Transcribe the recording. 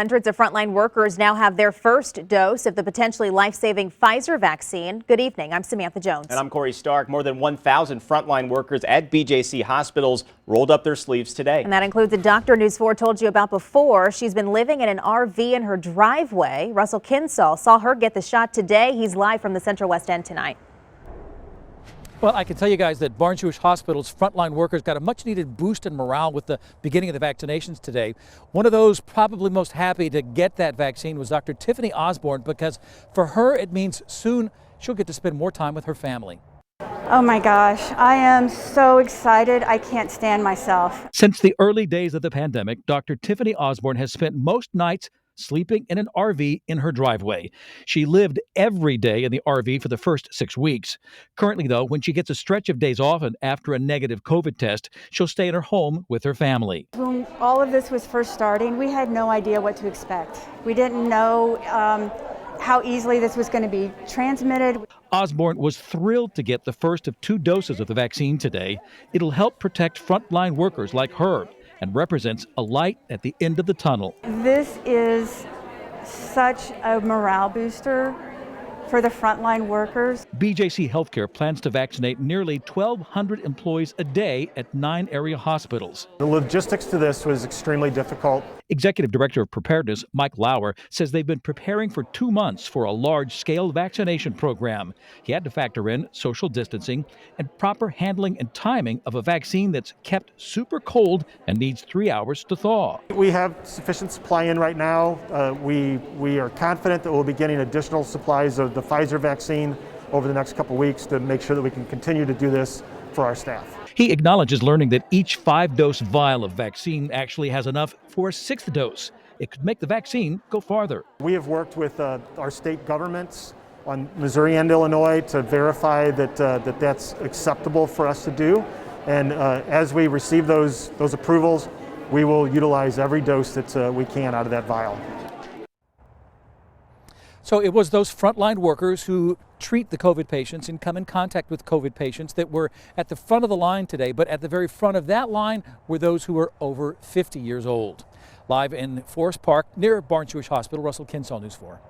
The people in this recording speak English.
Hundreds of frontline workers now have their first dose of the potentially life-saving Pfizer vaccine. Good evening. I'm Samantha Jones. And I'm Corey Stark. More than 1,000 frontline workers at BJC hospitals rolled up their sleeves today. And that includes a doctor News 4 told you about before. She's been living in an RV in her driveway. Russell Kinsall saw her get the shot today. He's live from the Central West End tonight. Well, I can tell you guys that Barnes-Jewish Hospital's frontline workers got a much-needed boost in morale with the beginning of the vaccinations today. One of those probably most happy to get that vaccine was Dr. Tiffany Osborne, because for her it means soon she'll get to spend more time with her family. Oh my gosh, I am so excited. I can't stand myself. Since the early days of the pandemic, Dr. Tiffany Osborne has spent most nights sleeping in an RV in her driveway. She lived every day in the RV for the first 6 weeks. Currently, though, when she gets a stretch of days off and after a negative COVID test, she'll stay in her home with her family. When all of this was first starting, we had no idea what to expect. We didn't know how easily this was going to be transmitted. Osborne was thrilled to get the first of 2 doses of the vaccine today. It'll help protect frontline workers like her and represents a light at the end of the tunnel. This is such a morale booster for the frontline workers. BJC Healthcare plans to vaccinate nearly 1,200 employees a day at 9 area hospitals. The logistics to this was extremely difficult. Executive Director of Preparedness Mike Lauer says they've been preparing for 2 months for a large-scale vaccination program. He had to factor in social distancing and proper handling and timing of a vaccine that's kept super cold and needs 3 hours to thaw. We have sufficient supply in right now. We are confident that we'll be getting additional supplies of the Pfizer vaccine over the next couple weeks to make sure that we can continue to do this for our staff. He acknowledges learning that each 5-dose vial of vaccine actually has enough for a 6th dose. It could make the vaccine go farther. We have worked with our state governments on Missouri and Illinois to verify that that's acceptable for us to do. And as we receive those approvals, we will utilize every dose that we can out of that vial. So it was those frontline workers who treat the COVID patients and come in contact with COVID patients that were at the front of the line today. But at the very front of that line were those who were over 50 years old. Live in Forest Park near Barnes-Jewish Hospital, Russell Kinsall, News 4.